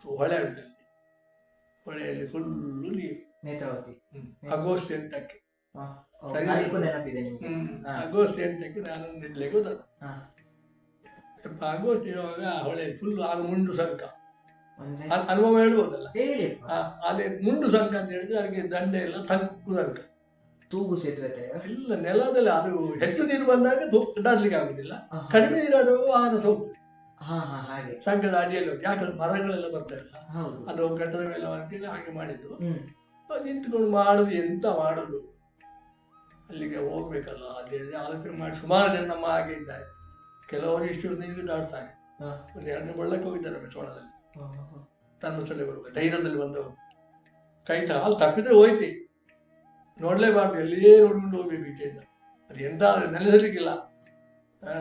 ಹೊಳೆ ಉಂಟಲ್ಲಿ, ಹೊಳೆಯಲ್ಲಿ ಫುಲ್ಲು ನೀರು. ನೇತ್ರಾವತಿ. ಆಗಸ್ಟ್ 8ಕ್ಕೆ ನೆನಪಿದೆ ನಿಮ್ಗೆ? ಆಗಸ್ಟ್ 8ಕ್ಕೆ ನಾನು ನಿಡ್ಲಿಕ್ಕೆ ಹೋದದ್ದು. ಆಗಸ್ಟ್ ಇರುವಾಗ ಹೊಳೆ ಫುಲ್ ಆಗ ಮುಂಡು ಸಂಕ ಅನುಭವ ಹೇಳ್ಬೋದಲ್ಲ. ಅದೇ ಮುಂಡು ಸಂಕ ಅಂತ ಹೇಳಿದ್ರೆ ಅದಕ್ಕೆ ದಂಡೆ ಎಲ್ಲ ತಗ್ಗು ಸಂಕ, ತೂಗು ಸೇತುವೆ ಇಲ್ಲ ನೆಲದಲ್ಲಿ. ಅದು ಹೆಚ್ಚು ನೀರು ಬಂದಾಗ ದಾಟ್ಲಿಕ್ಕೆ ಆಗುದಿಲ್ಲ, ಕಡಿಮೆ ನೀರಾಡುವ ವಾಹನ ಹೋಗ್ತದೆ ಸಂಕದ ಅಡಿಯಲ್ಲಿ. ಯಾಕಂದ್ರೆ ಮರಗಳೆಲ್ಲ ಬರ್ತಾ ಇಲ್ಲ, ಅದು ಕಟ್ಟಡ ಮೇಲೆ ಅಂತೇಳಿ ಹಾಗೆ ಮಾಡಿದ್ದು. ನಿಂತ್ಕೊಂಡು ಮಾಡುದು ಎಂತ ಮಾಡುದು, ಅಲ್ಲಿಗೆ ಹೋಗ್ಬೇಕಲ್ಲ ಅಂತ ಹೇಳಿ ಆಲೋಚನೆ ಮಾಡಿ ಸುಮಾರು ಜನ ನಮ್ಮ ಹಾಗೆ ಇದ್ದಾರೆ. ಕೆಲವರು ಇಷ್ಟು ನೀರು ದಾಟ್ತಾರೆ, ಒಂದು 2 ಬಳ್ಳಕ್ಕೆ ಹೋಗಿದ್ದಾರೆ ಮೆಸೋಣದಲ್ಲಿ, ಧರ್ಮಸ್ಥಳ ಬರುವಾಗ ಧೈರ್ಯದಲ್ಲಿ ಬಂದವರು. ಕೈ ಹಾಲು ತಪ್ಪಿದ್ರೆ ಹೋಯ್ತಿ, ನೋಡ್ಲೇಬಾರ್ದು, ಎಲ್ಲೇ ನೋಡ್ಕೊಂಡು ಹೋಗ್ಬೇಕು ಈಚೆಯಿಂದ. ಅದು ಎಂತ ನೆಲೆಸಲಿಕ್ಕಿಲ್ಲ.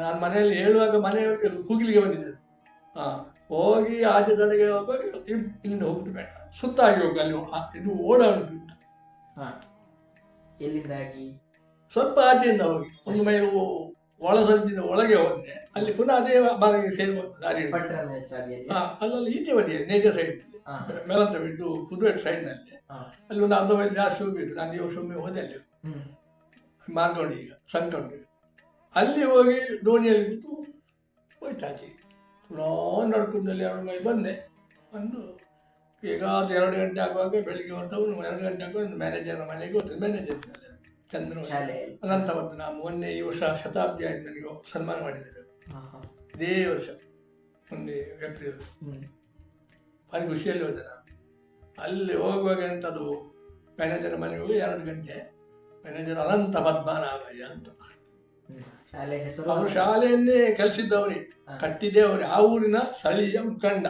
ನಾನು ಮನೆಯಲ್ಲಿ ಹೇಳುವಾಗ ಮನೆ ಕೂಗಿಲಿಗೆ ಬಂದಿದ್ದೆ. ಹೋಗಿ ಆಚೆ ತಡೆಗೆ ಹೋಗುವಾಗ ಇಲ್ಲಿಂದ ಹೋಗ್ಬಿಟ್ಟು ಬೇಡ, ಸುತ್ತಾಗಿ ಹೋಗಿ ಅಲ್ಲಿ ಇದು ಓಡ ಉಂಟು. ಎಲ್ಲಿಂದಾಗಿ ಸ್ವಲ್ಪ ಆಚೆಯಿಂದ ಹೋಗಿ ಒಂದು ಮೈ ಒಳಸಂಚಿನ ಒಳಗೆ ಹೋದ್ರೆ ಅಲ್ಲಿ ಪುನಃ ಅದೇ ಮಾರ್ಗ ಸೇರ್ಬೋದು ದಾರಿ. ಅಲ್ಲಲ್ಲಿ ಈಚೆ ಬದಿಯ ನೇಜರ್ ಸೈಡ್ ಮೇಲಂತ ಬಿಟ್ಟು ಪುದುವೆಟ್ ಸೈಡ್ನಲ್ಲಿ ಅಲ್ಲಿ ಒಂದು 1/2 ಮೈಲ್ ಜಾಸ್ತಿ ಹೋಗ್ಬೇಕು. ನಾನು ಈ ವರ್ಷ ಒಮ್ಮೆ ಹೋದೆ ಅಲ್ಲಿ ಮಾರ್ಗ ಉಂಟು, ಈಗ ಸಂಕ ಉಂಟು. ಅಲ್ಲಿ ಹೋಗಿ ದೋಣಿಯಲ್ಲಿ ಕೂತು ಹೋಯ್ತಾಚಿ ಪುನಃ ನಡ್ಕೊಂಡಲ್ಲಿ 2 ಮೈಲ್ ಬಂದೆ. ಬಂದು ಈಗ ಅದು 2 ಗಂಟೆ ಆಗುವಾಗ ಬೆಳಿಗ್ಗೆ ಹೊರಟವನು 2 ಗಂಟೆ ಆಗುವಾಗ ಮ್ಯಾನೇಜರ್ ಮನೆಗೆ ಹೋಗ್ತದೆ. ಮ್ಯಾನೇಜರ್ ಚಂದ್ರ ಅನಂತವರ್ಧನ ಮೊನ್ನೆ ಈ ವರ್ಷ ಶತಾಬ್ದಿ ಆಯ್ತು, ನನಗೆ ಸನ್ಮಾನ ಮಾಡಿದ್ದಾರೆ ಇದೇ ವರ್ಷ ಮೊನ್ನೆ ಏಪ್ರಿಲ್. ಭಾರಿ ಖುಷಿಯಲ್ಲಿ ಹೋದೆ ನಾನು. ಅಲ್ಲಿ ಹೋಗುವಾಗ ಎಂಥದ್ದು ಮ್ಯಾನೇಜರ್ ಮನೆಗೆ ಹೋಗಿ 2 ಗಂಟೆ. ಮ್ಯಾನೇಜರ್ ಅನಂತ ಪದ್ಮನಾಭಯ್ಯ ಅಂತ, ಅವರು ಶಾಲೆಯನ್ನೇ ಕಲಿಸಿದ್ದವ್ರಿ, ಕಟ್ಟಿದ್ದೇ ಅವ್ರಿ. ಆ ಊರಿನ ಸ್ಥಳೀಯ ಮುಖಂಡ,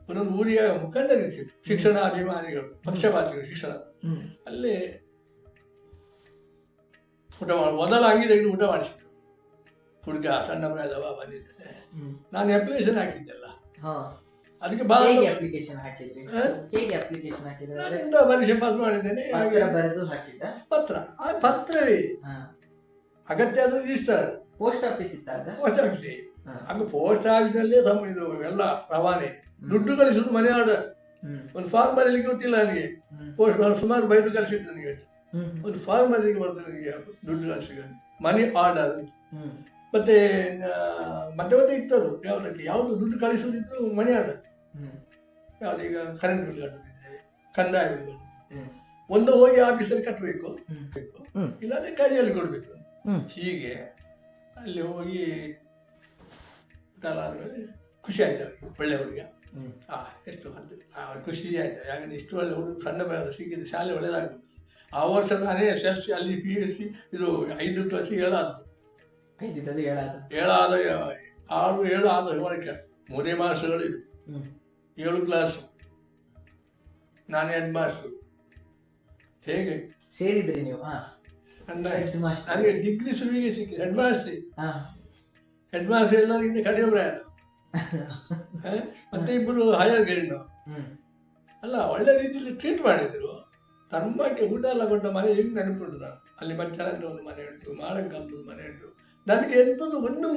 ಒಂದೊಂದು ಊರಿಯ ಮುಖಂಡರಿರ್ತಿದ್ರು, ಶಿಕ್ಷಣ ಅಭಿಮಾನಿಗಳು, ಪಕ್ಷಪಾತಿಗಳು ಶಿಕ್ಷಣ. ಅಲ್ಲಿ ಊಟ ಮಾಡಿ ಮೊದಲ ಅಂಗಿ ತೆಗೆದು ಊಟ ಮಾಡಿಸಿದ್ರು. ಹುಡುಗ ಸಣ್ಣ ಪ್ರಾಯದವ ಬಂದಿದ್ದೆ, ನಾನು ಅಪ್ಲಿಕೇಶನ್ ಹಾಕಿದ್ದೆಲ್ಲ. ಅದಕ್ಕೆ ನಾನಿಂದ ಪರೀಕ್ಷೆ ಪಾಸ್ ಮಾಡಿದ್ದೇನೆ. ಪತ್ರ ಪತ್ರವೇ ಅಗತ್ಯ ಆದ್ರೂ ರಿಜಿಸ್ಟರ್ ಪೋಸ್ಟ್ ಆಫೀಸ್ ಇದ್ದಾಗ ಪೋಸ್ಟ್ ಆಫೀಸ್ ಆಗ ಪೋಸ್ಟ್ ಆಫೀಸ್ನಲ್ಲೇ ಇದು ಎಲ್ಲ ರವಾನೆ, ದುಡ್ಡು ಕಳಿಸುದು ಮನೆ ಆರ್ಡರ್. ಒಂದು ಫಾರ್ಮ್ ಬರಲಿಕ್ಕೆ ಗೊತ್ತಿಲ್ಲ ನನಗೆ, ಪೋಸ್ಟ್ ಸುಮಾರು ಬೈದು ಕಳಿಸಿದ್ದು ನನಗೆ. ಒಂದು ಫಾರ್ಮ್ ಬರಲಿಕ್ಕೆ ಬರ್ತದೆ ನನಗೆ ದುಡ್ಡು ಕಳಿಸಿದ ಮನಿ ಆರ್ಡರ್. ಮತ್ತೆ ಮತ್ತೆ ಇತ್ತದು ಯಾವುದಕ್ಕೆ ಯಾವುದು ದುಡ್ಡು ಕಳಿಸುವುದಿದ್ರು ಮನಿ ಆರ್ಡರ್. ಯಾವ್ದು ಈಗ ಕರೆಂಟ್ ಬಿಲ್ ಕಟ್ಟುತ್ತಿದ್ದೆ, ಕಂದಾಯ ಬಿಲ್ ಒಂದು ಹೋಗಿ ಆಫೀಸಲ್ಲಿ ಕಟ್ಟಬೇಕು, ಇಲ್ಲಾಂದ್ರೆ ಕೈಯಲ್ಲಿ ಕೊಡಬೇಕು. ಹೀಗೆ ಅಲ್ಲಿ ಹೋಗಿ ಖುಷಿ ಆಯ್ತು ಅವ್ರಿಗೆ, ಒಳ್ಳೆ ಹುಡುಗ. ಎಷ್ಟು ಖುಷಿ ಆಯ್ತು. ಯಾಕಂದ್ರೆ ಇಷ್ಟು ಒಳ್ಳೆ ಹುಡುಗ ಸಣ್ಣ ಬೇಡ ಸಿಕ್ಕಿದ್ದು, ಶಾಲೆ ಒಳ್ಳೆದಾಗ್ತದೆ. ಆ ವರ್ಷ ನಾನೇ SLC ಅಲ್ಲಿ PUC ಇದು 5 ಕ್ಲಾಸ್ 7 ಆದ್ದು 6-7 ಆದ ಹೊರಗೆ 3 ಮಾಸಗಳು 7 ಕ್ಲಾಸ್. ನಾನು ಹೆಡ್ ಮಾಸ್ಟರ್. ಹೇಗೆ ಸೇರಿದ್ರಿ ನೀವು? ನನಗೆ ಡಿಗ್ರಿ ಶುರುವಿಗೆ ಸಿಕ್ಕಿದೆ ಹೆಡ್ ಮಾಸ್ಟರ್. ಹೆಡ್ ಮಾಸ್ಟರ್ ಎಲ್ಲರಿಗಿಂತ ಕಡಿಮೆ ಪ್ರಾಯ. ಮತ್ತೆ 2 ಹೈಯರ್ ಗ್ರೇಡ್ ಅಲ್ಲ, ಒಳ್ಳೆ ರೀತಿಯಲ್ಲಿ ಟ್ರೀಟ್ ಮಾಡಿದ್ರು. ಧರ್ಮಕ್ಕೆ ಊಟ ಎಲ್ಲ ಕೊಟ್ಟ ಮನೆ ಈಗ ನೆನಪುಂಟು. ನಾನು ಅಲ್ಲಿ ಮಂಚಳದ ಒಂದು ಮನೆ ಉಂಟು, ಮಾಳಂಕಂದು ಮನೆ ಉಂಟು. ನನಗೆ ಎಂಥದ್ದು 1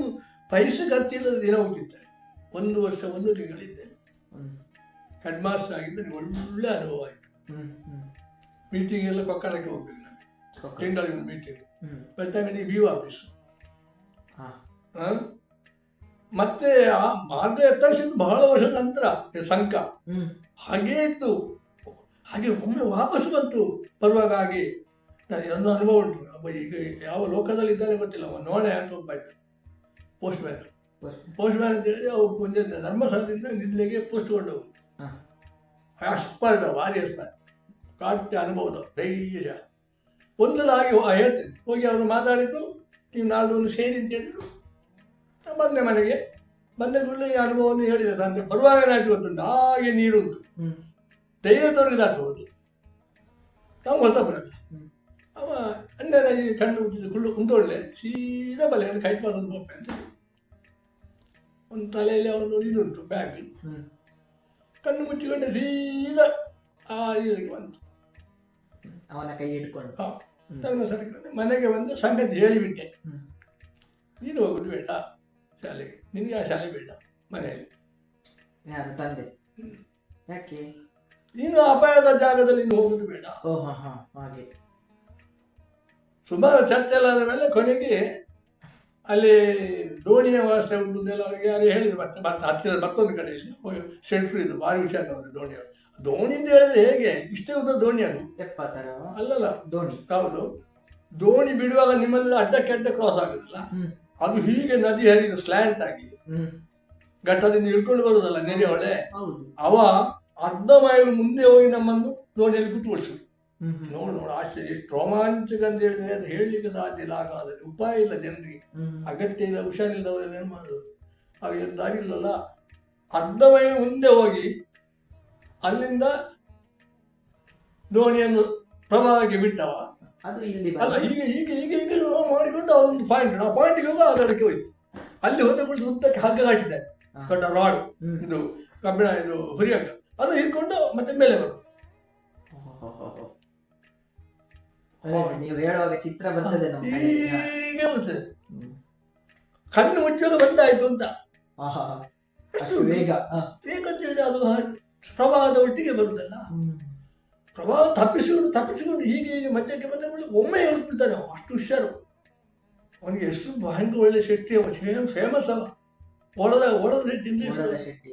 ಪೈಸೆ ಖರ್ಚಿಲ್ಲದ ದಿನ ಹೋಗ್ತಿದ್ದೆ. 1 ವರ್ಷ 1 ತಿಂಗಳಿದ್ದೆ ಹೆಡ್ ಮಾಸ್ಟರ್ ಆಗಿದ್ದು. ನನಗೆ ಒಳ್ಳೆ ಅನುಭವ ಆಯಿತು. ಮೀಟಿಂಗ್ ಎಲ್ಲ ಕೊಕ್ಕಡಕ್ಕೆ ಹೋಗ್ಬೇಕು ನಾನು, ತಿಂಗಳಿಗೆ 1 ಮೀಟಿಂಗ್. Belthangady BO office. ಮತ್ತೆ ಆ ಮಾರ್ಗ ಎತ್ತರಿಸಿದ್ದು ಬಹಳ ವರ್ಷದ ನಂತರ ಸಂಕ ಹಾಗೇ ಇತ್ತು. ಹಾಗೆ ಒಮ್ಮೆ ವಾಪಸ್ ಬಂತು ಬರುವಾಗ. ಹಾಗೆ ಒಂದು ಅನುಭವ ಉಂಟು. ಈಗ ಯಾವ ಲೋಕದಲ್ಲಿ ಇದ್ದಾನೆ ಗೊತ್ತಿಲ್ಲ, ನೋಣೆ ಅಂತ ಒಬ್ಬ ಆಯ್ತು ಪೋಸ್ಟ್ ಮ್ಯಾನ್ ಅಂತ ಹೇಳಿ ಅವ್ರು ಮುಂದೆ ಧರ್ಮಸ್ಥಳದಿಂದ ನಿದ್ಲೆಗೆ ಪೋಸ್ಟ್ ಕೊಂಡವು. ಎಕ್ಸ್ಪರ್ಟ್, ಭಾರಿ ಎಕ್ಸ್ಪರ್ಟ್, ಕಾಟ್ಯ ಅನುಭವದ ಧೈರ್ಯ. ಒಂದ್ಸಲ ಹಾಗೆ ಹೇಳ್ತೇನೆ, ಹೋಗಿ ಅವರು ಮಾತಾಡಿದ್ದು, ನೀವು ನಾಳೆ ಒಂದು ಸೇರಿ ಅಂತ ಹೇಳಿದ್ರು. ಬಂದೆ ಮನೆಗೆ. ಬಂದ ಕೂಡಲೇ ಈ ಅನುಭವವನ್ನು ಹೇಳಿದೆ. ತಂದೆ ಬರುವಾಗ ಏನಾಯ್ತು ಗೊತ್ತುಂಟು, ಹಾಗೆ ನೀರುಂಟು, ಧೈರ್ಯದವ್ರಿಗೆ ದಾಟಬಹುದು. ನಾವು ಹೊಸ ಬರಲ್ಲ. ಅವ ಅಣ್ಣನ ಈ ಕಣ್ಣು ಕುಳ್ಳು ಕುಂತೊಳ್ಳೆ ಸೀದಾ ಬಲೆಯನ್ನು ಕೈಟ್ ಒಂದು ಬಪ್ಪೆ ಅಂತ ಒಂದು ತಲೆಯಲ್ಲಿ ಅವನು ಇದುಂಟು ಬ್ಯಾಗ್. ಕಣ್ಣು ಮುಚ್ಚಿಕೊಂಡು ಸೀದಾ ಆ ಇದಕ್ಕೆ ಬಂತು. ಅವನ ಕೈ ಇಟ್ಕೊಂಡು ಧರ್ಮಸ್ಥಳಕ್ಕೆ ಮನೆಗೆ ಬಂದು ಸಂಗತಿ ಹೇಳಿಬಿಟ್ಟೆ. ನೀನು ಹೋಗುದು ಬೇಡ ಶಾಲೆಗೆ, ನಿನಗೆ ಆ ಶಾಲೆ ಬೇಡ ಮನೆಯಲ್ಲಿ. ತಂದೆ ಯಾಕೆ? ನೀನು ಅಪಾಯದ ಜಾಗದಲ್ಲಿ ನೀನು ಹೋಗುದು ಬೇಡ. ಓ ಹಾ ಹಾ, ಹಾಗೆ. ಸುಮಾರು ಚರ್ಚೆ ಎಲ್ಲ ಆದ ಮೇಲೆ ಕೊನೆಗೆ ಅಲ್ಲಿ ದೋಣಿಯ ವ್ಯವಸ್ಥೆ ಉಂಟು ಎಲ್ಲ ಅವರಿಗೆ ಯಾರು ಹೇಳಿದ್ರು. ಮತ್ತೆ ಮತ್ತೆ ಹತ್ತಿರ ಮತ್ತೊಂದು ಕಡೆಯಲ್ಲಿ ಶೆಟ್ರು ಇದು ಭಾರಿ ಹುಷಾರವರು ದೋಣಿಯವರು. ದೋಣಿ ಅಂತ ಹೇಳಿದ್ರೆ ಹೇಗೆ ಇಷ್ಟೇ ಉದ್ದ ದೋಣಿ ಅದು, ತೆಪ್ಪತ್ತರ ಅಲ್ಲಲ್ಲ ದೋಣಿ. ಹೌದು, ದೋಣಿ ಬಿಡುವಾಗ ನಿಮ್ಮಲ್ಲಿ ಅಡ್ಡಕ್ಕೆ ಅಡ್ಡ ಕ್ರಾಸ್ ಆಗುದಿಲ್ಲ, ಅದು ಹೀಗೆ ನದಿ ಹರಿದು ಸ್ಲ್ಯಾಂಟ್ ಆಗಿ ಘಟ್ಟದಿಂದ ಇಳ್ಕೊಂಡು ಬರುದಲ್ಲ ನೆರೆ ಹೊಳೆ, ಅವ ಅರ್ಧ ಮೈಲು ಮುಂದೆ ಹೋಗಿ ನಮ್ಮನ್ನು ದೋಣಿಯಲ್ಲಿ ಕುತ್ಕೊಳಿಸುದು. ನೋಡು ಆಶ್ಚರ್ಯ, ಎಷ್ಟು ರೋಮಾಂಚಕ ಅಂತ ಹೇಳಿದ್ರೆ ಅದು ಹೇಳಲಿಕ್ಕೆ ಸಾಧ್ಯ ಇಲ್ಲ. ಆಗಾದ್ರೆ ಉಪಾಯ ಇಲ್ಲ ಜನರಿಗೆ, ಅಗತ್ಯ ಇಲ್ಲ, ಹುಷಾರಿಲ್ಲದವರೆಲ್ಲ ಏನು ಮಾಡೋದು, ಹಾಗೆ ದಾರಿ ಇಲ್ಲಲ್ಲ. ಅರ್ಧ ಮೈಲು ಮುಂದೆ ಹೋಗಿ ಅಲ್ಲಿಂದ ದೋಣಿಯನ್ನು ಪ್ರವಾಹಕ್ಕೆ ಬಿಟ್ಟವ. ಅದು ಇಲ್ಲಿ ಅಲ್ಲ, ಹೀಗೆ ಹೀಗೆ ಹೀಗೆ ಹೀಗೆ ಮಾಡಿಕೊಂಡು ಅವರೊಂದು ಪಾಯಿಂಟ್, ಆ ಪಾಯಿಂಟ್ಗೆ ಹೋಗಿ ಅದಕ್ಕೆ ಹೋಯ್ತು. ಅಲ್ಲಿ ಹೋದ ಕುಳಿತು ಉದ್ದಕ್ಕೆ ಹಗ್ಗ ಹಾಕಿದ್ದಾರೆ, ದೊಡ್ಡ ರಾಡ್, ಇದು ಕಬ್ಬಿಣ, ಇದು ಹುರಿಯಗ್ಗ, ಅದು ಹಿಡ್ಕೊಂಡು ಮತ್ತೆ ಮೇಲೆ ಬರೋದು. ನೀವು ಹೇಳುವಾಗ ಚಿತ್ರ ಬರ್ತದೆ ಹೀಗೆ ಬರ್ತದೆ, ಕಣ್ಣು ಮುಚ್ಚುವಾಗ ಬಂದಾಯ್ತು ಅಂತ. ವೇಗ ವೇಗ ಅಂತ ಹೇಳಿದ್ರೆ ಅದು ಪ್ರವಾಹದ ಒಟ್ಟಿಗೆ ಬರುದಲ್ಲ. ಪ್ರವಾಹ ತಪ್ಪಿಸಿಕೊಂಡು ಹೀಗೆ ಹೀಗೆ ಮಧ್ಯಕ್ಕೆ ಮತ್ತೆ ಒಮ್ಮೆ ಹೇಳ್ಬಿಡ್ತಾನೆ. ಅಷ್ಟು ಹುಷಾರು ಅವನಿಗೆ, ಎಷ್ಟು ಭಯಂಕರ ಒಳ್ಳೆ ಶೆಟ್ಟಿ, ಫೇಮಸ್ ಅವ, ಒಳದ ಶೆಟ್ಟಿ.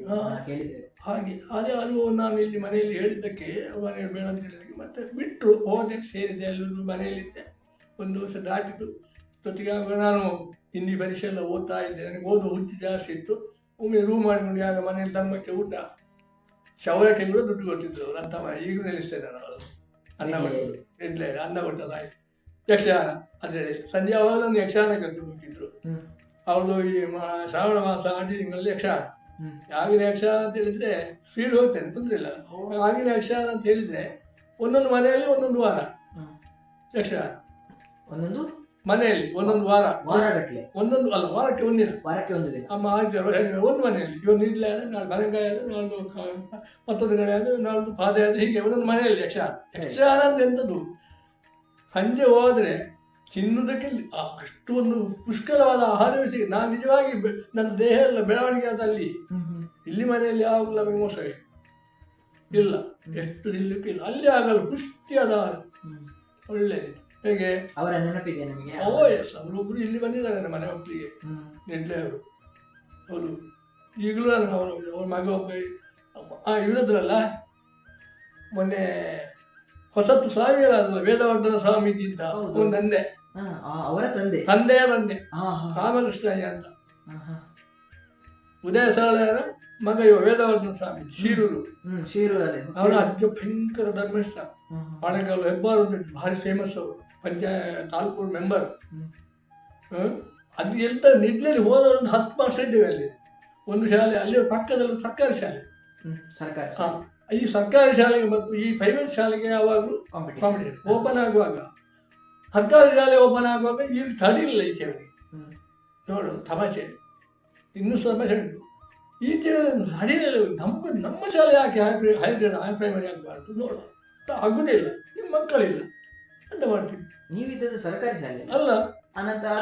ಹಾಗೆ ಅದೇ ಅದು ನಾನು ಇಲ್ಲಿ ಮನೆಯಲ್ಲಿ ಹೇಳಿದ್ದಕ್ಕೆ, ಮನೆಯಲ್ಲಿ ಬೇಡ ಅಂತ ಹೇಳಿದ್ದಕ್ಕೆ ಮತ್ತೆ ಬಿಟ್ಟರು. ಹೋದೆ, ಸೇರಿದೆ, ಅಲ್ಲಿ ಮನೆಯಲ್ಲಿದ್ದೆ. 1 ವರ್ಷ ದಾಟಿತು. ಜೊತೆಗೆ ನಾನು ಹಿಂದಿ ಪರೀಕ್ಷೆ ಎಲ್ಲ ಓದ್ತಾ ಇದ್ದೆ, ನನಗೆ ಓದುವ ಹುಚ್ಚು ಜಾಸ್ತಿ ಇತ್ತು. ಒಮ್ಮೆ ರೂಮ್ ಮಾಡಿಕೊಂಡು ಯಾರ ಮನೆಯಲ್ಲಿ ಧರ್ಮಕ್ಕೆ ಊಟ, ಶವಯಕ್ಕೆ ಕೂಡ ದುಡ್ಡು ಕೊಡ್ತಿದ್ರು ಅವರು. ಅಂತ ಈಗಲೂ ನಿಲ್ಲಿಸ್ತಾ ಇದ್ದಾರೆ ಅವರು, ಅನ್ನ ಕೊಟ್ಟರು, ಇಡ್ಲೇ ಅನ್ನ ಕೊಟ್ಟದಾಯ್ತು. ಯಕ್ಷಗಾನ ಅದರಲ್ಲಿ ಸಂಜೆ ಆವಾಗ ಒಂದು ಯಕ್ಷಗಾನ ಕಟ್ಟು ಹೋಗ್ತಿದ್ರು. ಅವ್ರದ್ದು ಈ ಶ್ರಾವಣ ಮಾಸ ಆಡಿ ತಿಂಗಳಲ್ಲಿ ಯಕ್ಷಗಾನ. ಆಗಿನ ಯಕ್ಷಗಾನ ಅಂತ ಹೇಳಿದ್ರೆ ಸ್ಪೀಡ್ ಹೋಗ್ತೇನೆ, ತೊಂದರೆ ಇಲ್ಲ. ಆಗಿನ ಯಕ್ಷಗಾನ ಅಂತ ಹೇಳಿದ್ರೆ ಒಂದೊಂದು ಮನೆಯಲ್ಲಿ ಒಂದೊಂದು ವಾರ ಯಕ್ಷಗಾನ, ಒಂದೊಂದು ಮನೆಯಲ್ಲಿ ಒಂದೊಂದು ವಾರಗಟ್ಟಲೆ, ಒಂದೊಂದು ಅಲ್ಲ ವಾರಕ್ಕೆ ಒಂದು ದಿನ ಅಮ್ಮ ಆಚಾರ್ಯ ಒಂದು ಮನೆಯಲ್ಲಿ. ಇವತ್ತು ಇಡ್ಲಿ ಆದರೆ ನಾಳೆ ಬನಕಾಯಿ ಆದರೆ ನಾಳ್ದು ಮತ್ತೊಂದು ಕಡೆ ಆದರೆ ನಾಳ್ದು ಪಾದೆ ಆದರೆ, ಹೀಗೆ ಒಂದೊಂದು ಮನೆಯಲ್ಲಿ ಯಕ್ಷಗಾನ. ಯಕ್ಷಗಾನ ಅಂದ್ರೆ ಎಂಥದ್ದು, ಸಂಜೆ ಹೋದ್ರೆ ತಿನ್ನುವುದಕ್ಕೆ ಅಷ್ಟು ಒಂದು ಪುಷ್ಕಲವಾದ ಆಹಾರವೇ ಸಿಗ. ನಾನು ನಿಜವಾಗಿ ನನ್ನ ದೇಹ ಎಲ್ಲ ಬೆಳವಣಿಗೆ ಆದಲ್ಲಿ, ಇಲ್ಲಿ ಮನೆಯಲ್ಲಿ ಯಾವಾಗಲೂ ನಮಗೆ ಮೋಸವೇ ಇಲ್ಲ, ಎಷ್ಟು ನಿಲ್ಲಕ್ಕೆ ಇಲ್ಲ. ಅಲ್ಲಿ ಆಗಲ್ಲ, ಪುಷ್ಟಿಯಾದ ಆಹಾರ ಒಳ್ಳೆಯದು. ಹೇಗೆ ಅವರ ನೆನಪಿದೆ ನಮಗೆ. ಎಸ್, ಅವರೊಬ್ರು ಇಲ್ಲಿ ಬಂದಿದ್ದಾರೆ ನಮ್ಮ ಮನೆ ಒಬ್ಬರಿಗೆ, ನಿಡ್ಲೆ ಅವರು. ಅವರು ಈಗಲೂ ನನಗೆ ಅವ್ರ ಮಗ ಒಬ್ಬ ಇಳಿದ್ರಲ್ಲ ಮೊನ್ನೆ, ಹೊಸತ್ತು ಸ್ವಾಮಿಗಳಾದ್ರಲ್ಲ, ವೇದವರ್ಧನ ಸ್ವಾಮೀಜಿ ಅಂತ ಒಂದು ಅವರ ತಂದೆಯ ತಂದೆ ರಾಮಕೃಷ್ಣಯ್ಯ ಅಂತ, ಉದಯ ಸಾಳೆಯರ ಮಗ ಇವ ವೇದವರ್ಧನ ಸ್ವಾಮೀಜಿ, ಶಿರೂರು. ಅವರ ಅಜ್ಜ ಭಯಂಕರ ಧರ್ಮಿಷ್ಠ, ಬಾಳೆಗಾಲು ಹೆಬ್ಬಾರು ಅಂತ ಭಾರಿ ಫೇಮಸ್ ಅವರು, ತಾಲೂಕು ಮೆಂಬರ್. ಅದು ಎಂತ ನಿಡ್ಲಲ್ಲಿ ಹೋದವರು ಒಂದು 10 ವರ್ಷ ಇದ್ದೇವೆ ಅಲ್ಲಿ. ಒಂದು ಶಾಲೆ ಅಲ್ಲಿ ಪಕ್ಕದಲ್ಲಿ ಸರ್ಕಾರಿ ಶಾಲೆ, ಈ ಸರ್ಕಾರಿ ಶಾಲೆಗೆ ಮತ್ತು ಈ ಪ್ರೈವೇಟ್ ಶಾಲೆಗೆ ಯಾವಾಗಲೂ ಕಾಂಪಿಟೇಷನ್ ಓಪನ್ ಆಗುವಾಗ, ಸರ್ಕಾರಿ ಶಾಲೆ ಓಪನ್ ಆಗುವಾಗ ಈಗ ತಡಿಲಿಲ್ಲ ಈಚೆ. ನೋಡು ತಮಾಷೆ, ಇನ್ನೂ ತಮಾಷೆ ಉಂಟು. ಈಚೆ ತಡಿಲಿಲ್ಲ. ನಮ್ಮ ಶಾಲೆ ಯಾಕೆ ಹೈ ಪ್ರೈಮರಿ ಆಗಬಾರ್ದು? ನೋಡು, ಆಗುದೇ ಇಲ್ಲ, ನಿಮ್ಮ ಮಕ್ಕಳಿಲ್ಲ ಅಂತ ಮಾಡ್ತೀವಿ. ನೀವಿದ್ದದ್ದು ಸರ್ಕಾರಿ ಶಾಲೆ ಅಲ್ಲ,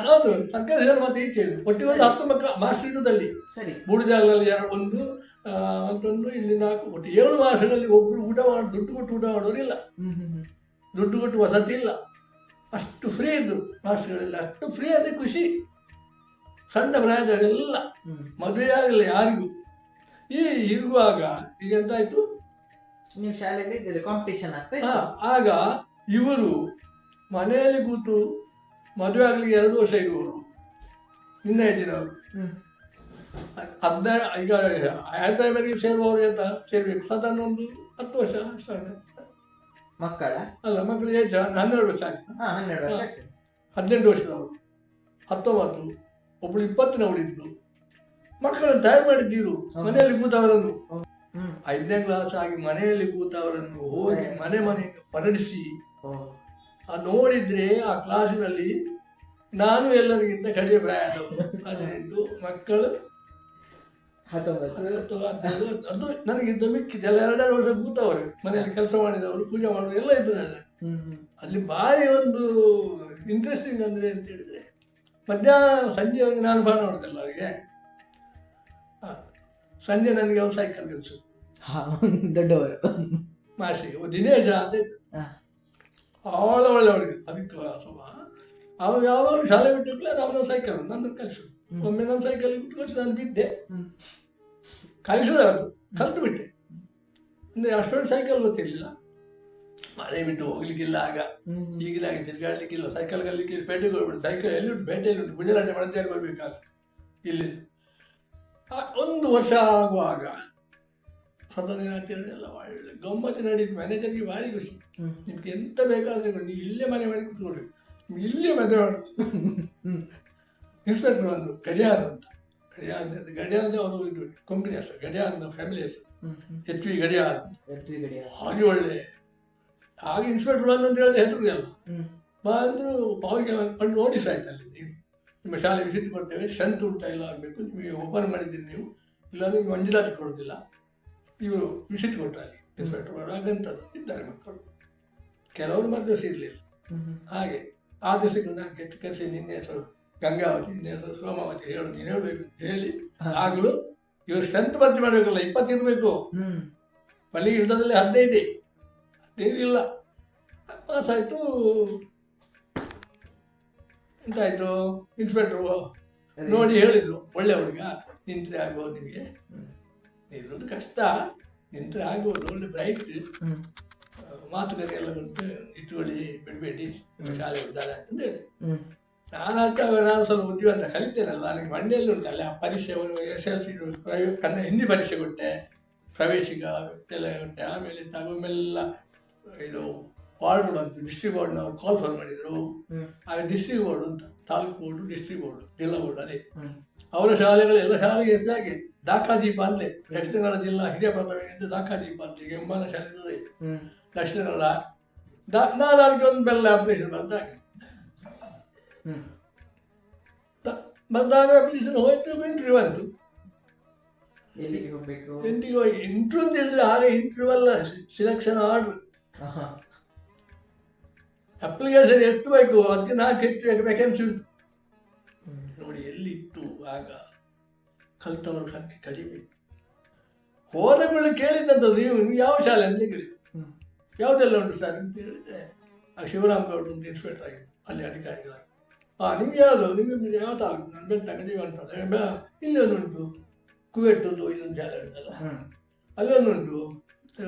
ಹೌದು ಸರ್ಕಾರಿ ಶಾಲೆ. ಮತ್ತೆ ಈಚೆ ಒಟ್ಟಿಗೆ ಒಂದು 10 ಮಕ್ಕಳು ಮಾಸ್ಟರ್ದಲ್ಲಿ, ಸರಿ, ಬೂಡಿದಾಲಲ್ಲಿ 2 ಮತ್ತೊಂದು ಇಲ್ಲಿ 4, ಒಟ್ಟು 7 ಮಾಸಗಳಲ್ಲಿ ಒಬ್ರು ಊಟ ಮಾಡಿ ದುಡ್ಡು ಕೊಟ್ಟು ಊಟ ಮಾಡೋರಿಲ್ಲ, ದುಡ್ಡು ಕೊಟ್ಟು ವಸತಿ ಇಲ್ಲ. ಅಷ್ಟು ಫ್ರೀ ಇದ್ರು ಮಾಸ್ಟರ್ಗಳೆಲ್ಲ, ಅಷ್ಟು ಫ್ರೀ. ಅದೇ ಖುಷಿ. ಸಣ್ಣ ಪ್ರಾಯದವರೆಲ್ಲ ಮದುವೆ ಆಗಲಿಲ್ಲ ಯಾರಿಗೂ. ಈ ಇರುವಾಗ ಈಗ ಎಂತಾಯ್ತು, ನೀವು ಶಾಲೆಯಲ್ಲಿ ಕಾಂಪಿಟೇಷನ್ ಆಗ್ತಾ, ಆಗ ಇವರು ಮನೆಯಲ್ಲಿ ಕೂತು ಮದುವೆ ಆಗ್ಲಿಕ್ಕೆ 2 ವರ್ಷ ಇರುವವರು, ನಿನ್ನ ಏಜಿನವರು. ಈಗ ಹೈ ಪ್ರೈಮರಿಗೆ ಸೇರುವವರು ಅಂತ ಸೇರ್ಬೇಕು, ಸಾಧಾರಣ ಒಂದು 10 ವರ್ಷ ಮಕ್ಕಳ ಅಲ್ಲ, ಮಕ್ಕಳು ಏಜ್ 12 ವರ್ಷ ಆಗ್ತದೆ, 18 ವರ್ಷದವರು, 19, ಒಬ್ಳು 20ನವಳಿದ್ಲು. ಮಕ್ಕಳನ್ನು ತಯಾರು ಮಾಡಿದ್ದೀರು. ಮನೆಯಲ್ಲಿ ಕೂತವರನ್ನು 5ನೇ ಕ್ಲಾಸ್ ಆಗಿ ಮನೆಯಲ್ಲಿ ಕೂತವರನ್ನು ಹೋಗಿ ಮನೆಗೆ ಹೊರಡಿಸಿ ನೋಡಿದ್ರೆ ಆ ಕ್ಲಾಸಿನಲ್ಲಿ ನಾನು ಎಲ್ಲರಿಗಿಂತ ಕಡಿಮೆ ಪ್ರಾಯದವರು, 18, ಮಕ್ಕಳು 19, ಅದು ನನಗಿಂತ ಮಿಕ್ಕಿದ್ದೆಲ್ಲ 2 ವರ್ಷ ಕೂತವರು, ಮನೆಯಲ್ಲಿ ಕೆಲಸ ಮಾಡಿದವರು, ಪೂಜೆ ಮಾಡೋರು ಎಲ್ಲ ಇದ್ದಾರೆ. ಅಲ್ಲಿ ಭಾರಿ ಒಂದು ಇಂಟ್ರೆಸ್ಟಿಂಗ್ ಅಂದ್ರೆ ಅಂತ ಹೇಳಿದ್ರೆ, ಮಧ್ಯಾಹ್ನ ಸಂಜೆವರೆಗೆ ನಾನು ಪಾಠ ಮಾಡೋದಿಲ್ಲ ಅವರಿಗೆ. ಸಂಜೆ ನನಗೆ ಅವ್ರು ಸೈಕಲ್ ಕೆಲಸ, ಹಾ, ದೊಡ್ಡವರು. ಮಾಸಿಗೆ ದಿನೇಶ ಅಂತ ಇದ್ದ. ಹಾ. ಅವಳ ಒಳ್ಳೆಯವಳಿಗೆ ಅವಿಕ್ಲಾಸವ. ಅವನು ಯಾವಾಗ ಶಾಲೆ ಬಿಟ್ಟಿರ್ಲಿಲ್ಲ, ಅವನ ಸೈಕಲ್ ನನ್ನ ಕಲಿಸು. ಒಮ್ಮೆ ನನ್ನ ಸೈಕಲ್ ಬಿಟ್ಟು ಕಲಿಸಿ ನಾನು ಬಿದ್ದೆ. ಕಲಿಸಿದ ಅದು ಕಲಿತು ಬಿಟ್ಟೆ. ಅಂದರೆ ಅಷ್ಟೊಂದು ಸೈಕಲ್ ಗೊತ್ತಿರಲಿಲ್ಲ. ಮನೆ ಬಿಟ್ಟು ಹೋಗ್ಲಿಕ್ಕಿಲ್ಲ ಆಗ. ಈಗಿನ ಹಾಗೆ ತಿರುಗಾಡ್ಲಿಕ್ಕಿಲ್ಲ, ಸೈಕಲ್ ಕಲಿಕ್ಕೆ ಪೇಟೆಗೆ ಹೋಗ್ಬಿಟ್ಟು. ಸೈಕಲ್ ಎಲ್ಲಿ ಉಂಟು, ಪೇಟೆಯಲ್ಲಿ ಉಂಟು, ಗುಜರಾಟೆ ಮಳಂತೇಳಿ ಬರ್ಬೇಕಾಗ ಇಲ್ಲಿ. 1 ವರ್ಷ ಆಗುವಾಗ ಎಲ್ಲ ಒಳ್ಳೆ ಗಮ್ಮತ್ತು ನಡೀತು. ಮ್ಯಾನೇಜರ್ಗೆ ಭಾರಿ ಖುಷಿ. ನಿಮ್ಗೆ ಎಂತ ಬೇಕಾದ್ರೆ ನೀವು ಇಲ್ಲೇ ಮನೆ ಮಾಡಿ ಕೂತ್ಕೊಳ್ರಿ, ನಿಮ್ಗೆ ಇಲ್ಲೇ ಮದುವೆ ಮಾಡು. ಇನ್ಸ್ಪೆಕ್ಟರ್ ಒಂದು ಗಡಿಯಾರ ಅಂತ, ಗಡಿಯಾರ ಅಂತ ಅವರು ಇದು ಕೊಂಕಣಿ ಹೆಸರು, ಗಡಿಯಾರ ಫ್ಯಾಮಿಲಿ ಹೆಸರು, ಎಚ್ ವಿ ಗಡಿಯಾರ. ಹಾಗೆ ಒಳ್ಳೆ. ಆಗ ಇನ್ಸ್ಪೆಕ್ಟರ್ ಬಂದು ಅಂತ ಹೇಳಿದ್ರೆ ಹೆಸರು ಅಲ್ಲ ಬಂದರು. ಅವ್ರಿಗೆ ಒಂದು ನೋಟಿಸ್ ಆಯ್ತು ಅಲ್ಲಿ, ನೀವು ನಿಮ್ಮ ಶಾಲೆ ವಿಸಿಟ್ ಕೊಡ್ತೇವೆ, ಸ್ಟ್ರೆಂತ್ ಉಂಟಾ ಇಲ್ಲ ಆಗಬೇಕು, ನಿಮಗೆ ಓಪನ್ ಮಾಡಿದ್ದೀರಿ ನೀವು, ಇಲ್ಲ ನಿಮಗೆ ಮಂಜೂರಾತಿ ಕೊಡೋದಿಲ್ಲ. ಇವರು ವಿಸಿಟ್ ಕೊಟ್ಟರೆ ಅಲ್ಲಿ ಇನ್ಸ್ಪೆಕ್ಟರ್ ಅವರು ಹಾಗಂತದ್ದು ಇದ್ದಾರೆ ಮಕ್ಕಳು. ಕೆಲವರು ಮದುವೆ ಇರಲಿಲ್ಲ. ಹಾಗೆ ಆ ದಿವಸಕ್ಕೆ ನಾನು ಕರೆಸಿ ನಿನ್ನೆ ಹೆಸರು ಗಂಗಾವತಿ, ನಿನ್ನೆ ಹೆಸರು ಸೋಮಾವತಿ, ನೀನು ಹೇಳಬೇಕು ಹೇಳಿ ಆಗಲೂ ಇವರು ಸ್ಟ್ರೆಂತ್ ಭರ್ತಿ ಮಾಡಬೇಕಲ್ಲ, 20 ಇರಬೇಕು. ಮಲ್ಲಿಗೆ ಯುದ್ಧದಲ್ಲಿ 15 ಇಲ್ಲ. ಪಾಸ್ ಆಯಿತು. ಎಂತಾಯಿತು, ಇನ್ಸ್ಪೆಕ್ಟ್ರು ನೋಡಿ ಹೇಳಿದರು, ಒಳ್ಳೆ ಹುಡುಗ, ನಿಂತರೆ ಆಗ್ಬೋದು ನಿಮಗೆ, ನಿಲ್ಲೋದು ಕಷ್ಟ, ನಿಂತರೆ ಆಗ್ಬೋದು, ಒಳ್ಳೆ ಬ್ರೈಟ್, ಮಾತುಕತೆ ಎಲ್ಲ ಬಂದು ಇಟ್ಕೊಳ್ಳಿ, ಬಿಡಬೇಡಿ, ನಿಮ್ಮ ಶಾಲೆ ಇದ್ದಾರೆ ಅಂತ ಹೇಳಿ. ನಾನು ಸ್ವಲ್ಪ ಬುದ್ಧಿವಂತ ಕಲಿತೇನಲ್ಲ, ನನಗೆ ಮಂಡ್ಯಲ್ಲಿ ಉಂಟಲ್ಲ ಪರೀಕ್ಷೆ, SLC ಹಿಂದಿ ಪರೀಕ್ಷೆ ಕೊಟ್ಟೆ, ಪ್ರವೇಶಿಕ ಎಲ್ಲ ಕೊಟ್ಟೆ. ಆಮೇಲೆ ತಗೊಮ್ಮೆಲ್ಲ ಇದು ವಾರ್ಡ್ ಬಂತು, ಡಿಸ್ಟ್ರಿಕ್ಟ್ ಬೋರ್ಡ್ನವ್ರು ಕಾಲ್ ಫಾರ್ ಮಾಡಿದರು. ಆಗ ಡಿಸ್ಟ್ರಿಕ್ಟ್ ಬೋರ್ಡ್ ಅಂತ, ತಾಲೂಕು ಬೋರ್ಡು, ಡಿಸ್ಟ್ರಿಕ್ಟ್ ಬೋರ್ಡು, ಜಿಲ್ಲಾ ಬೋರ್ಡ್, ಅದೇ ಅವರ ಶಾಲೆಗಳೆಲ್ಲ ಶಾಲೆಗೆ ಹೆಸರಾಗಿ ದಾಖಾದೀಪ ಅಂದ್ಲೆ. ದಕ್ಷಿಣ ಕನ್ನಡ ಜಿಲ್ಲಾ ಹಿರಿಯ ಪ್ರಾಥಮಿಕ ಅಂತ ದಾಖಾದೀಪ ಅಂತ ಈಗ ಎಂಬಾನ ಶಾಲೆ ದಕ್ಷಿಣ ಕನ್ನಡ. ನಾನು ಅದಕ್ಕೆ ಒಂದು ಬೆಲ್ಲ ಅಪ್ಲಿಕೇಶನ್ ಬಂದಾಗೆ ಬಂದಾಗ ಅಪ್ಲಿಕೇಶನ್ ಹೋಯ್ತು, ಇಂಟರ್ವ್ಯೂ ಬಂತು. ಎಲ್ಲಿಗೆ ಹೋಗ್ಬೇಕು, ಎಂಟಿಗೆ ಹೋಗಿ ಇಂಟ್ರ್ಯೂ ಅಂತ ಹೇಳಿದ್ರೆ ಆಗ ಇಂಟರ್ವ್ಯೂ ಅಲ್ಲ, ಸಿಲೆಕ್ಷನ್ ಆರ್ಡ್ರ್. ಅಪ್ಲಿಕೇಶನ್ ಎಷ್ಟು ಬೇಕು ಅದಕ್ಕೆ 4 ಹೆಚ್ಚು ವೇಕೆನ್ಸಿ ಉಂಟು. ನೋಡಿ ಎಲ್ಲಿತ್ತು ಆಗ, ಕಲ್ತವ್ರ ಸಂಖ್ಯೆ ಕಡಿಮೆ ಇತ್ತು. ಹೋದ ಮೇಲೆ ಕೇಳಿದ್ದಂಥದ್ದು, ನೀವು ಯಾವ ಶಾಲೆ ಅಂತ ಕೇಳಿ, ಯಾವುದೆಲ್ಲ ಉಂಟು ಸರ್ ಅಂತ ಹೇಳಿದೆ. ಆ ಶಿವರಾಮ್ ಗೌಡ್ರು ಅಂತ ಇನ್ಸ್ಪೆಕ್ಟರ್ ಆಗಿದೆ ಅಲ್ಲಿ ಅಧಿಕಾರಿಗಳಾಗಿ. ನಿಮ್ಗೆ ಯಾವುದು, ನಿಮಗೆ ಯಾವ್ದು ಆಗುತ್ತೆ, ನಾನು ಬೆಳ್ತಂಗ ನೀವು ಅಂತ ಇಲ್ಲಿ ಒಂದುಂಟು, ಕುವೆಟ್ ಒಂದು ಇಲ್ಲೊಂದು ಶಾಲೆ ಉಂಟಲ್ಲ, ಅಲ್ಲೊಂದುಂಟು,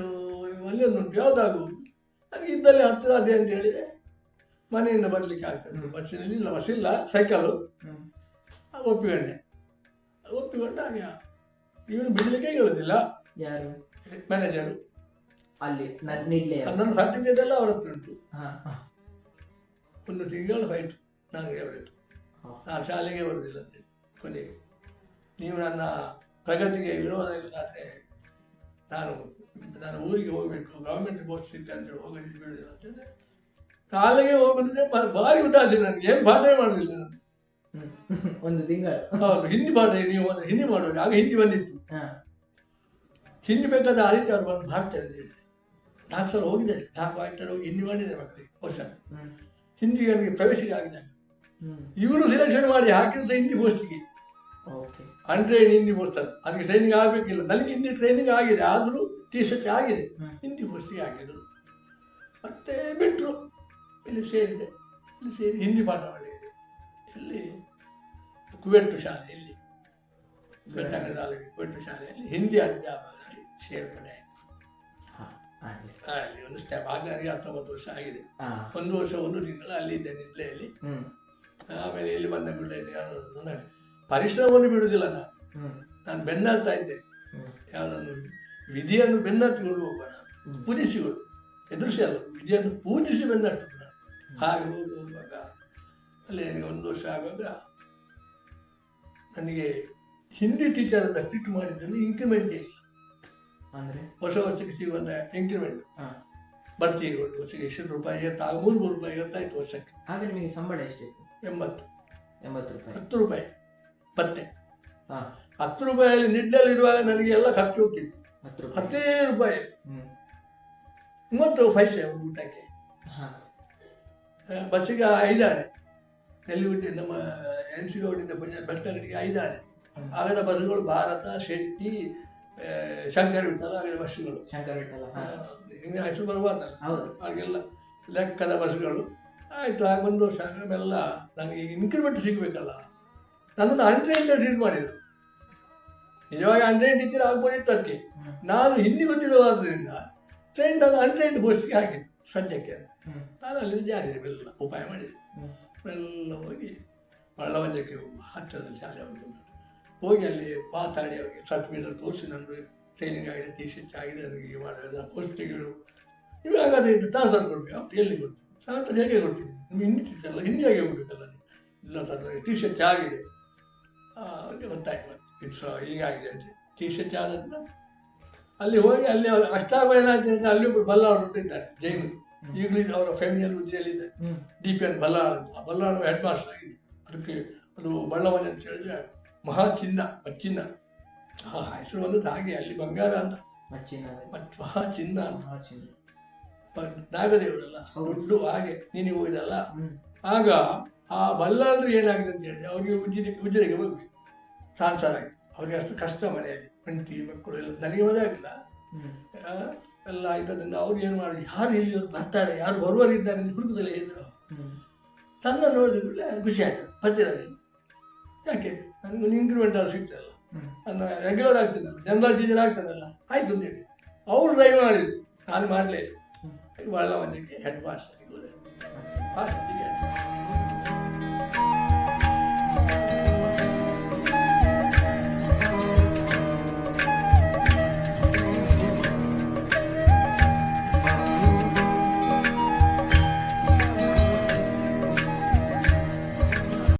ಅಲ್ಲೊಂದುಂಟು, ಯಾವುದಾಗುವುದು ನನಗೆ ಇದ್ದಲ್ಲಿ ಹತ್ತಿರ ಅದೇ ಅಂತ ಹೇಳಿದೆ. ಮನೆಯಿಂದ ಬರಲಿಕ್ಕೆ ಆಗ್ತದೆ, ಬಸ್ಸಿನಲ್ಲಿ ಇಲ್ಲ, ಬಸ್ ಇಲ್ಲ, ಸೈಕಲು. ಒಪ್ಪಿಕೊಂಡೆ. ಹಾಗೆ ಇವನು ಬಿಡಲಿಕ್ಕೆ ಹೇಳೋದಿಲ್ಲ, ಯಾರು ಮ್ಯಾನೇಜರು ಅಲ್ಲಿ. ನನ್ನ ಸರ್ಟಿಫಿಕೇಟ್ ಎಲ್ಲ ಅವರ ಹತ್ರ ಉಂಟು. 1 ತಿಂಗಳು ಫೈಟ್ ನನಗೆ ಅವರಿತ್ತು. ನಾನು ಶಾಲೆಗೆ ಬರುವುದಿಲ್ಲ ಅಂತ ಕೊನೆಗೆ. ನೀವು ನನ್ನ ಪ್ರಗತಿಗೆ ವಿರೋಧ ಇಲ್ಲ ಆದರೆ ನಾನು ಊರಿಗೆ ಹೋಗಬೇಕು, ಗೌರ್ಮೆಂಟ್ ಪೋಸ್ಟ್ ಸಿಗ್ತದೆ ಅಂತೇಳಿ ಹೋಗೋದು ಬಿಡುವುದಿಲ್ಲ ಅಂತೇಳಿ ಶಾಲೆಗೆ ಹೋಗೋದ್ರೆ ಭಾರಿ ಉದಾಸೀನ. ನನಗೆ ಏನು ಪಾಠ ಮಾಡೋದಿಲ್ಲ ನಾನು. 1 ತಿಂಗಳು. ಹೌದು, ಹಿಂದಿ ಪಾಠ ನೀವು ಹಿಂದಿ ಮಾಡುವಾಗ ಆಗ ಹಿಂದಿ ಬಂದಿತ್ತು. ಹಿಂದಿ ಬೇಕಾದ್ರೆ ಆದಿತ್ಯವ್ರು ಬಂದು ಮಾಡ್ತಾರೆ ಅಂತ ಹೇಳಿ 4 ಸಲ ಹೋಗಿದ್ದಾರೆ. 4 ಆಯ್ತಾರೆ ಹೋಗಿ ಹಿಂದಿ ಮಾಡಿದ್ದಾರೆ ಮಕ್ಕಳಿಗೆ ವರ್ಷ. ಹಿಂದಿಗೆ ನನಗೆ ಪ್ರವೇಶಿಗೆ ಆಗಿದೆ. ಇವರು ಸೆಲೆಕ್ಷನ್ ಮಾಡಿ ಹಾಕಿದ್ರು ಸಹ ಹಿಂದಿ ಪೋಸ್ಟಿಗೆ, ಅನ್ಟ್ರೈನ್ ಹಿಂದಿ ಪೋಸ್ಟ್. ಅದಕ್ಕೆ ಟ್ರೈನಿಂಗ್ ಆಗಬೇಕಿಲ್ಲ, ನನಗೆ ಹಿಂದಿ ಟ್ರೈನಿಂಗ್ ಆಗಿದೆ, ಆದರೂ ಟೀಚರ್ಸ್ ಆಗಿದೆ, ಹಿಂದಿ ಪೋಸ್ಟಿಗೆ ಹಾಕಿದ್ರು. ಮತ್ತೆ ಬಿಟ್ಟರು. ಇಲ್ಲಿ ಸೇರಿದೆ, ಇಲ್ಲಿ ಸೇರಿ ಹಿಂದಿ ಪಾಠ ಮಾಡಿದೆ. ಇಲ್ಲಿ ಕುವೆಟ್ಟು ಶಾಲೆಯಲ್ಲಿ, ಬೆಳ್ತಂಗಡ ತಾಲೂಕಿನ ಕುವೆಟ್ಟು ಶಾಲೆಯಲ್ಲಿ ಹಿಂದಿ ಅಧ್ಯಾಪಕರಾಗಿ ಸೇರ್ಪಡೆ ಅಲ್ಲಿ ಒಂದು ಸ್ಟೆಪ್. ಆಗ ನನಗೆ 19 ವರ್ಷ ಆಗಿದೆ. 1 ವರ್ಷ 1 ತಿಂಗಳು ಅಲ್ಲಿದ್ದೆ ನಿದ್ಲೆಯಲ್ಲಿ. ಆಮೇಲೆ ಇಲ್ಲಿ ಬಂದ ಕೂಡಲೇ ನಾನು ಪರಿಶ್ರಮವನ್ನು ಬಿಡುವುದಿಲ್ಲ. ನಾನು ಬೆನ್ನತ್ತಾ ಇದ್ದೆ. ಯಾವುದನ್ನು ವಿಧಿಯನ್ನು ಬೆನ್ನತ್ತಿಕೊಂಡು ಹೋಗೋಣ, ಪೂಜಿಸಿಗಳು ಎದುರಿಸಿ ಅಲ್ಲ, ವಿಧಿಯನ್ನು ಪೂಜಿಸಿ ಬೆನ್ನಟ್ಟು. ಹಾಗೆ ಹೋಗುವಾಗ ಅಲ್ಲಿ ನನಗೆ 1 ವರ್ಷ ಆಗುವಾಗ ನನಗೆ ಹಿಂದಿ ಟೀಚರ್ ಅಂತ ಟ್ರೀಟ್ ಮಾಡಿದ್ದಲ್ಲಿ ಇನ್ಕ್ರಿಮೆಂಟೇ ಇಲ್ಲ. ಅಂದರೆ ವರ್ಷಕ್ಕೆ ಸಿಗುವಂಥ ಇನ್ಕ್ರಿಮೆಂಟ್ ಬರ್ತಿ ವರ್ಷಕ್ಕೆ ಎಷ್ಟು ರೂಪಾಯಿ, 3 ರೂಪಾಯಿ 55 ವರ್ಷಕ್ಕೆ. ಆಗ ನಿಮಗೆ ಸಂಬಳ ಎಷ್ಟಿತ್ತು? 80 ರೂಪಾಯಿ. 10 ರೂಪಾಯಿ ಪತ್ತೆ. 10 ರೂಪಾಯಲ್ಲಿ ನಿಡ್ಲಲ್ಲಿರುವಾಗ ನನಗೆ ಎಲ್ಲ ಖರ್ಚು ಹೋಗ್ತಿತ್ತು. 10 ರೂಪಾಯಿ 30 ಪೈಸೆ ಒಂದು ಊಟಕ್ಕೆ. ಬಸ್ಸಿಗೆ 5 ಆಣೆ, ನೆಲ್ಲಿಗುಡ್ಡಿ ನಮ್ಮ NC ರೋಡಿಂದ ಬೆಳ್ತಂಗಡಿಗೆ 5 ಆಣೆ. ಆಗದ ಬಸ್ಸುಗಳು ಭಾರತ, ಶೆಟ್ಟಿ, ಶಂಕರ್ ವಿಠಲ ಹಾಗೆ ಬಸ್ಸುಗಳು, ಶಂಕರ್ ವಿಠಲ, ಹಿಂಗೆ ಹೆಸರು ಬರಬಾರ್ದಲ್ಲ, ಹೌದು. ಹಾಗೆಲ್ಲ ಲೆಕ್ಕದ ಬಸ್ಸುಗಳು ಆಯಿತು. ಆಗ ಒಂದು ವರ್ಷ ಆಮೇಲೆ ನನಗೆ ಇನ್ಕ್ರಿಮೆಂಟ್ ಸಿಗಬೇಕಲ್ಲ, ನನ್ನನ್ನು ಅನ್ಟ್ರೈನ್ಡ್ ಟ್ರೀಟ್ ಮಾಡಿದರು. ನಿಜವಾಗಿ ಅನ್ಟ್ರೈನ್ಡ್ ಇದ್ದರೆ ಆಗ್ಬೋದಿತ್ತು ಅದಕ್ಕೆ. ನಾನು ಹಿಂದಿ ಗೊತ್ತಿಲ್ಲವಾದ್ರಿಂದ ಟ್ರೈನ್ ನಾನು ಅನ್ಟ್ರೈನ್ಡ್ ಪೋಸ್ಟ್ಗೆ ಹಾಕಿದ್ದು ಸದ್ಯಕ್ಕೆ. ನಾನು ಅಲ್ಲಿ ಜಾರಿ ಬೆಲ್ಲ ಉಪಾಯ ಮಾಡಿದೆ. ಎಲ್ಲ ಹೋಗಿ ಬಳ್ಳವಂಜಕ್ಕೆ ಹತ್ತಿರದಲ್ಲಿ ಶಾಲೆ ಉಂಟು, ಹೋಗಿ ಅಲ್ಲಿ ಮಾತಾಡಿ ಅವರಿಗೆ ಸರ್ಟಿಫಿಕೇಟ್ ತೋರಿಸಿ ನನಗೆ ಟ್ರೈನಿಂಗ್ ಆಗಿದೆ, ಟೀಚರ್ಸ್ ಆಗಿದೆ, ನನಗೆ ಮಾಡೋದು ಪೋಸ್ಟಿಗಳು ಇವಾಗ ಅದರಿಂದ ಟ್ರಾನ್ಸ್ಫರ್ ಕೊಡ್ಬೇಕು. ಅವ್ರು ಎಲ್ಲಿ ಕೊಡ್ತೀವಿ ಟ್ರಾನ್ಸ್ಫರ್ ಹೇಗೆ ಕೊಡ್ತೀನಿ, ನಿಮ್ಗೆ ಹಿಂದಿ ತಿಂತಲ್ಲ, ಹಿಂದಿ ಆಗಿ ಹೋಗ್ಬೇಕಲ್ಲ, ಇಲ್ಲ ಸರ್ ಟೀಚರ್ಸ್ ಆಗಿದೆ. ಅವ್ರಿಗೆ ಗೊತ್ತಾಯ್ತು ಇಟ್ಸ್ ಹೀಗಾಗಿದೆ ಅಂತ. ಟೀಚರ್ಸ್ ಆದಂತ ಅಲ್ಲಿ ಹೋಗಿ ಅಲ್ಲಿ ಅಷ್ಟಾಗ ಏನಾಗ್ತದೆ, ಅಲ್ಲಿ ಒಬ್ಬರು ಬಲ್ಲಾಳ್ ಅಂತ ಇದ್ದಾರೆ ಜೈನು, ಈಗಲೂ ಅವರ ಫ್ಯಾಮಿಲಿಯಲ್ಲಿ ಉದ್ದಿಯಲ್ಲಿದ್ದಾರೆ, DPN ಬಲ್ಲಾಳ್ ಅಂತ. ಆ ಬಲ್ಲಾಳ್ ಹೆಡ್ ಮಾಸ್ಟರ್ ಆಗಿದೆ. ಅದಕ್ಕೆ ಅದು ಬಳ್ಳವನ ಅಂತ ಹೇಳಿದ್ರೆ ಮಹಾಚಿನ್ನ, ಮಚ್ಚಿನ್ನ ಹೆಸರು ಬಂದದ್ದು ಹಾಗೆ, ಅಲ್ಲಿ ಬಂಗಾರ ಅಂತ ಮಹಾಚಿನ್ನ ಅಂತ ನಾಗದೇವರಲ್ಲ ದೊಡ್ಡ ಹಾಗೆ ನೀನಿಗೆ ಹೋಗಿದಲ್ಲ. ಆಗ ಆ ಬಲ್ಲಾಳರು ಏನಾಗಿದೆ ಅಂತ ಹೇಳಿದ್ರೆ ಅವ್ರಿಗೆ ಉಜಿರೆಗೆ ಹೋಗ್ಬೇಕು ಟ್ರಾನ್ಸ್ಫರ್ ಆಗಿ. ಅವ್ರಿಗೆ ಅಷ್ಟು ಕಷ್ಟ ಮನೆಯಲ್ಲಿ, ಹೆಂಡತಿ ಮಕ್ಕಳು ಎಲ್ಲ, ನನಗೆ ಮದುವೆ ಆಗಿಲ್ಲ ಎಲ್ಲ ಆಯ್ತದ್ರಿಂದ ಅವ್ರು ಏನು ಮಾಡಿ, ಯಾರು ಇಲ್ಲಿ ಬರ್ತಾರೆ, ಯಾರು ಬರುವರಿದ್ದಾರೆ ಅಂತ ಹುಡುಕದಲ್ಲಿ ಇದ್ರು. ತನ್ನ ನೋಡಿದ್ರೆ ಖುಷಿ ಆಯ್ತು, ಬರ್ತೀರಲ್ಲಿ ಯಾಕೆ ನನಗೆ ಇನ್ಕ್ರಿಮೆಂಟ್ ಅಲ್ಲಿ ಸಿಗ್ತದಲ್ಲ, ನಾನು ರೆಗ್ಯುಲರ್ ಆಗ್ತೇನಲ್ಲ, ಜನರಲ್ ಟೀಚರ್ ಆಗ್ತಾನಲ್ಲ, ಆಯ್ತು ಅಂತೇಳಿ ಅವ್ರು ಡ್ರೈವ್ ಮಾಡಿದ್ರು, ನಾನು ಮಾಡಲೇ. ಬಳ್ಳವಂಜಕ್ಕೆ ಹೆಡ್ ಮಾಸ್ಟರ್